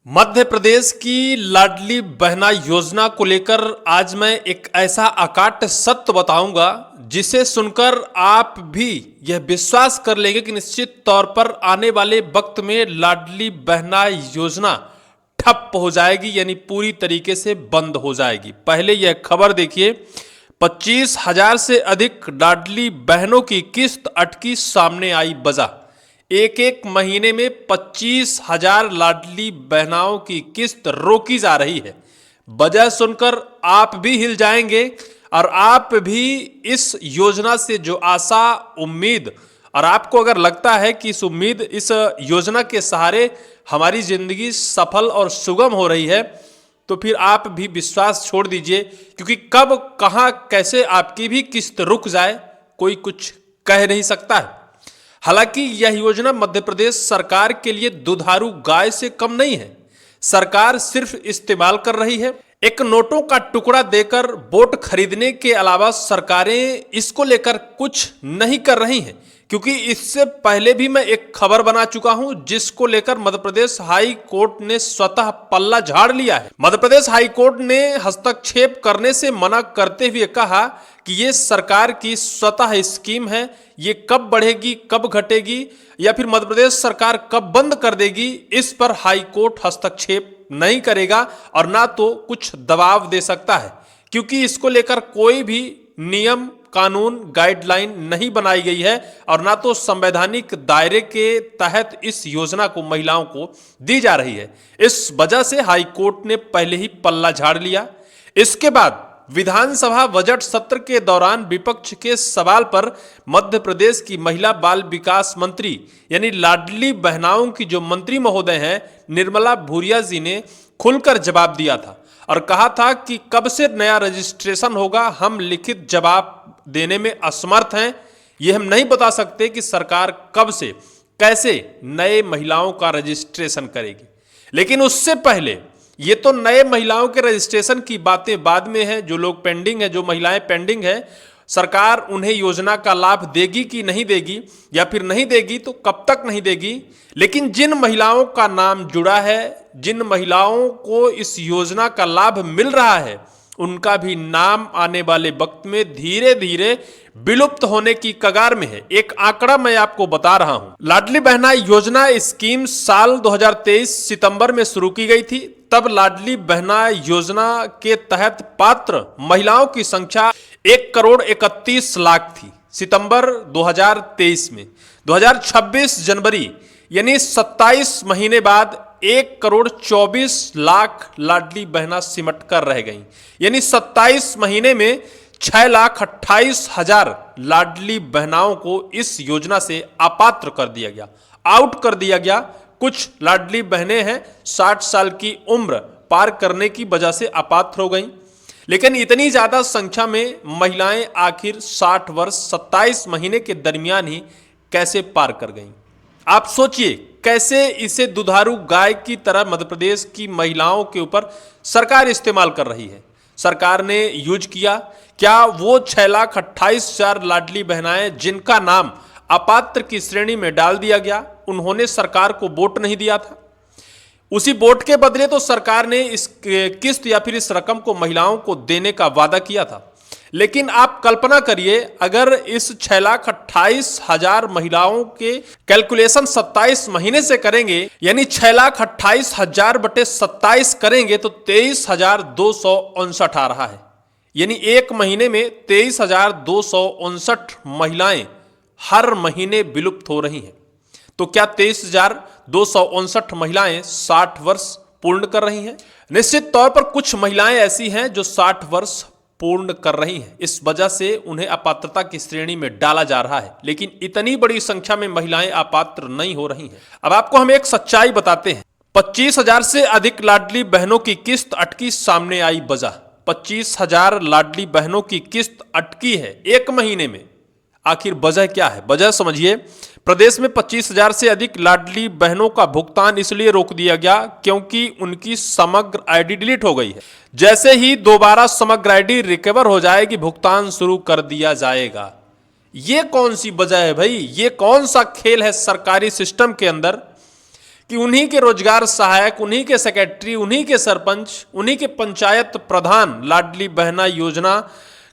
मध्य प्रदेश की लाडली बहना योजना को लेकर आज मैं एक ऐसा अकाट्य सत्य बताऊंगा जिसे सुनकर आप भी यह विश्वास कर लेंगे कि निश्चित तौर पर आने वाले वक्त में लाडली बहना योजना ठप हो जाएगी, यानी पूरी तरीके से बंद हो जाएगी। पहले यह खबर देखिए, 25,000 से अधिक लाडली बहनों की किस्त अटकी, सामने आई वजह। एक एक महीने में 25,000 लाडली बहनाओं की किस्त रोकी जा रही है। वजह सुनकर आप भी हिल जाएंगे और आप भी इस योजना से जो आशा, उम्मीद, और आपको अगर लगता है कि इस उम्मीद, इस योजना के सहारे हमारी जिंदगी सफल और सुगम हो रही है, तो फिर आप भी विश्वास छोड़ दीजिए, क्योंकि कब, कहां, कैसे आपकी भी किस्त रुक जाए कोई कुछ कह नहीं सकता है। हालांकि यह योजना मध्य प्रदेश सरकार के लिए दुधारू गाय से कम नहीं है। सरकार सिर्फ इस्तेमाल कर रही है। एक नोटों का टुकड़ा देकर वोट खरीदने के अलावा सरकारें इसको लेकर कुछ नहीं कर रही हैं, क्योंकि इससे पहले भी मैं एक खबर बना चुका हूं जिसको लेकर मध्य प्रदेश हाई कोर्ट ने स्वतः पल्ला झाड़ लिया है। मध्य प्रदेश हाई कोर्ट ने हस्तक्षेप करने से मना करते हुए कहा कि ये सरकार की स्वतः स्कीम है, ये कब बढ़ेगी, कब घटेगी, या फिर मध्य प्रदेश सरकार कब बंद कर देगी, इस पर हाई कोर्ट हस्तक्षेप नहीं करेगा और ना तो कुछ दबाव दे सकता है, क्योंकि इसको लेकर कोई भी नियम, कानून, गाइडलाइन नहीं बनाई गई है और ना तो संवैधानिक दायरे के तहत इस योजना को महिलाओं को दी जा रही है। इस वजह से हाई कोर्ट ने पहले ही पल्ला झाड़ लिया। इसके बाद विधानसभा बजट सत्र के दौरान विपक्ष के सवाल पर मध्य प्रदेश की महिला बाल विकास मंत्री, यानी लाडली बहनाओं की जो मंत्री महोदय हैं, निर्मला भूरिया जी ने खुलकर जवाब दिया था और कहा था कि कब से नया रजिस्ट्रेशन होगा, हम लिखित जवाब देने में असमर्थ हैं। ये हम नहीं बता सकते कि सरकार कब से, कैसे नए महिलाओं का रजिस्ट्रेशन करेगी। लेकिन उससे पहले ये तो नए महिलाओं के रजिस्ट्रेशन की बातें बाद में है। जो लोग पेंडिंग है, जो महिलाएं पेंडिंग है, सरकार उन्हें योजना का लाभ देगी कि नहीं देगी, या फिर नहीं देगी तो कब तक नहीं देगी। लेकिन जिन महिलाओं का नाम जुड़ा है, जिन महिलाओं को इस योजना का लाभ मिल रहा है, उनका भी नाम आने वाले वक्त में धीरे धीरे विलुप्त होने की कगार में है। एक आंकड़ा मैं आपको बता रहा हूं। लाडली बहना योजना स्कीम साल 2023 सितंबर में शुरू की गई थी। तब लाडली बहना योजना के तहत पात्र महिलाओं की संख्या 1,31,00,000 थी सितंबर 2023 में। 2026 जनवरी यानी 27 महीने बाद 1,24,00,000 लाडली बहना सिमट कर रह गई, यानी 27 महीने में 6,28,000 लाडली बहनाओं को इस योजना से अपात्र कर दिया गया, आउट कर दिया गया। कुछ लाडली बहनें हैं 60 साल की उम्र पार करने की वजह से अपात्र हो गईं, लेकिन इतनी ज्यादा संख्या में महिलाएं आखिर 60 वर्ष 27 महीने के दरमियान ही कैसे पार कर गईं? आप सोचिए, कैसे इसे दुधारू गाय की तरह मध्य प्रदेश की महिलाओं के ऊपर सरकार इस्तेमाल कर रही है। सरकार ने यूज किया। क्या वो 6,28,000 लाडली बहनाएं जिनका नाम अपात्र की श्रेणी में डाल दिया गया, उन्होंने सरकार को वोट नहीं दिया था? उसी वोट के बदले तो सरकार ने इस किस्त या फिर इस रकम को महिलाओं को देने का वादा किया था। लेकिन आप कल्पना करिए, अगर इस 6,28,000 महिलाओं के कैलकुलेशन 27 महीने से करेंगे, यानी 6,28,000 बटे 27 करेंगे तो 23,259 आ रहा है। यानी एक महीने में 23,259 महिलाएं हर महीने विलुप्त हो रही हैं। तो क्या 23,259 महिलाएं 60 वर्ष पूर्ण कर रही हैं? निश्चित तौर पर कुछ महिलाएं ऐसी हैं जो 60 वर्ष पूर्ण कर रही हैं, इस वजह से उन्हें अपात्रता की श्रेणी में डाला जा रहा है। लेकिन इतनी बड़ी संख्या में महिलाएं अपात्र नहीं हो रही हैं। अब आपको हम एक सच्चाई बताते हैं। 25,000 से अधिक लाडली बहनों की किस्त अटकी, सामने आई वजह। 25,000 लाडली बहनों की किस्त अटकी है एक महीने में। आखिर वजह क्या है? वजह समझिए। प्रदेश में 25,000 से अधिक लाडली बहनों का भुगतान इसलिए रोक दिया गया क्योंकि उनकी समग्र आईडी डिलीट हो गई है। जैसे ही दोबारा समग्र आईडी रिकवर हो जाएगी, भुगतान शुरू कर दिया जाएगा। ये कौन सी वजह है भाई? ये कौन सा खेल है सरकारी सिस्टम के अंदर कि उन्हीं के रोजगार सहायक, उन्हीं के सेक्रेटरी, उन्हीं के सरपंच, उन्हीं के पंचायत प्रधान लाडली बहना योजना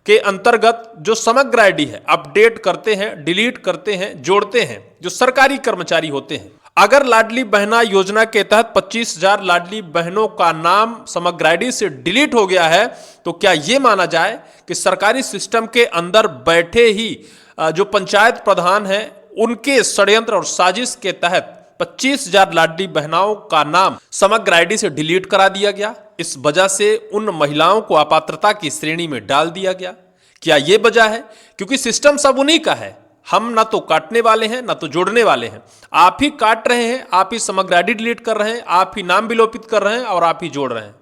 के अंतर्गत जो समग्र आईडी है अपडेट करते हैं, डिलीट करते हैं, जोड़ते हैं, जो सरकारी कर्मचारी होते हैं। अगर लाडली बहना योजना के तहत 25,000 लाडली बहनों का नाम समग्र आईडी से डिलीट हो गया है, तो क्या यह माना जाए कि सरकारी सिस्टम के अंदर बैठे ही जो पंचायत प्रधान हैं उनके षड्यंत्र और साजिश के तहत 25,000 लाडली बहनाओं का नाम समग्र आईडी से डिलीट करा दिया गया? इस वजह से उन महिलाओं को अपात्रता की श्रेणी में डाल दिया गया। क्या यह वजह है? क्योंकि सिस्टम सब उन्हीं का है, हम ना तो काटने वाले हैं ना तो जोड़ने वाले हैं। आप ही काट रहे हैं, आप ही समग्र आईडी डिलीट कर रहे हैं, आप ही नाम विलोपित कर रहे हैं और आप ही जोड़ रहे हैं।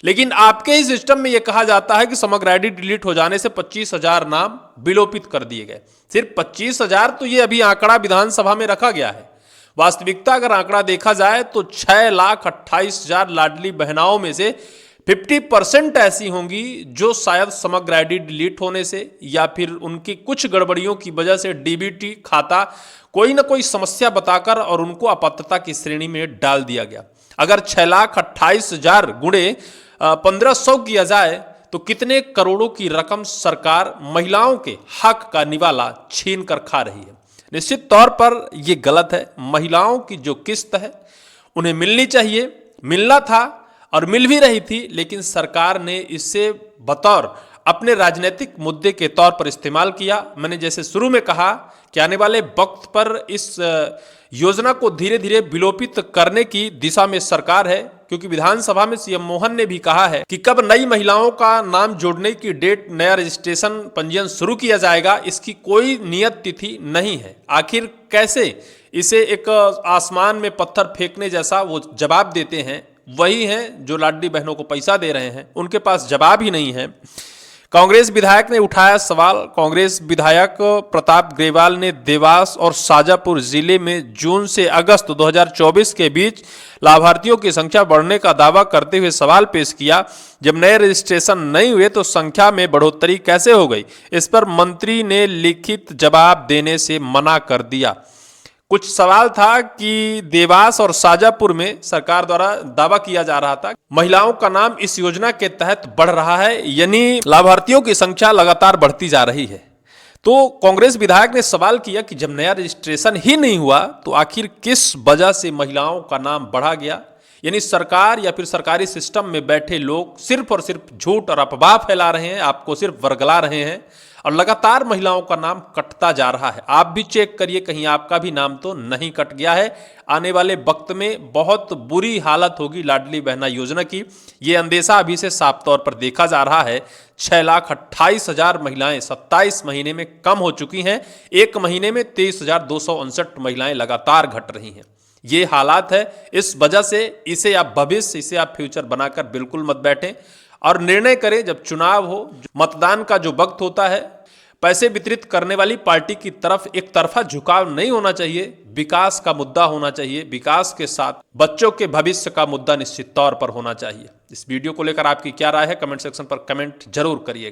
लेकिन आपके ही सिस्टम में यह कहा जाता है कि समग्र आईडी डिलीट हो जाने से 25,000 नाम विलोपित कर दिए गए। सिर्फ 25,000 तो ये अभी आंकड़ा विधानसभा में रखा गया है। वास्तविकता अगर आंकड़ा देखा जाए तो 6,28,000 लाडली बहनाओं में से 50% ऐसी होंगी जो शायद समग्र आईडी डिलीट होने से या फिर उनकी कुछ गड़बड़ियों की वजह से डीबीटी खाता कोई ना कोई समस्या बताकर और उनको अपात्रता की श्रेणी में डाल दिया गया। अगर 6,28,000 गुणे 1,500 किया जाए तो कितने करोड़ों की रकम सरकार महिलाओं के हक का निवाला छीन कर खा रही है। निश्चित तौर पर यह गलत है। महिलाओं की जो किस्त है उन्हें मिलनी चाहिए, मिलना था और मिल भी रही थी, लेकिन सरकार ने इसे बतौर अपने राजनीतिक मुद्दे के तौर पर इस्तेमाल किया। मैंने जैसे शुरू में कहा कि आने वाले वक्त पर इस योजना को धीरे धीरे विलोपित करने की दिशा में सरकार है, क्योंकि विधानसभा में सीएम मोहन ने भी कहा है कि कब नई महिलाओं का नाम जोड़ने की डेट, नया रजिस्ट्रेशन पंजीयन शुरू किया जाएगा, इसकी कोई नियत तिथि नहीं है। आखिर कैसे इसे एक आसमान में पत्थर फेंकने जैसा वो जवाब देते हैं, वही हैं जो लाडली बहनों को पैसा दे रहे हैं, उनके पास जवाब ही नहीं है। कांग्रेस विधायक ने उठाया सवाल। कांग्रेस विधायक प्रताप ग्रेवाल ने देवास और शाजापुर जिले में जून से अगस्त 2024 के बीच लाभार्थियों की संख्या बढ़ने का दावा करते हुए सवाल पेश किया। जब नए रजिस्ट्रेशन नहीं हुए तो संख्या में बढ़ोतरी कैसे हो गई? इस पर मंत्री ने लिखित जवाब देने से मना कर दिया। कुछ सवाल था कि देवास और शाजापुर में सरकार द्वारा दावा किया जा रहा था महिलाओं का नाम इस योजना के तहत बढ़ रहा है, यानी लाभार्थियों की संख्या लगातार बढ़ती जा रही है। तो कांग्रेस विधायक ने सवाल किया कि जब नया रजिस्ट्रेशन ही नहीं हुआ तो आखिर किस वजह से महिलाओं का नाम बढ़ा गया? यानी सरकार या फिर सरकारी सिस्टम में बैठे लोग सिर्फ और सिर्फ झूठ और अफवाह फैला रहे हैं, आपको सिर्फ वर्गला रहे हैं और लगातार महिलाओं का नाम कटता जा रहा है। आप भी चेक करिए कहीं आपका भी नाम तो नहीं कट गया है। आने वाले वक्त में बहुत बुरी हालत होगी लाडली बहना योजना की, ये अंदेशा अभी से साफ तौर पर देखा जा रहा है। 6,28,000 महिलाएं 27 महीने में कम हो चुकी हैं। एक महीने में 23,259 महिलाएं लगातार घट रही हैं। ये हालात है। इस वजह से इसे आप भविष्य, इसे आप फ्यूचर बनाकर बिल्कुल मत बैठें और निर्णय करें जब चुनाव हो, मतदान का जो वक्त होता है, पैसे वितरित करने वाली पार्टी की तरफ एक तरफा झुकाव नहीं होना चाहिए। विकास का मुद्दा होना चाहिए, विकास के साथ बच्चों के भविष्य का मुद्दा निश्चित तौर पर होना चाहिए। इस वीडियो को लेकर आपकी क्या राय है, कमेंट सेक्शन पर कमेंट जरूर करिएगा।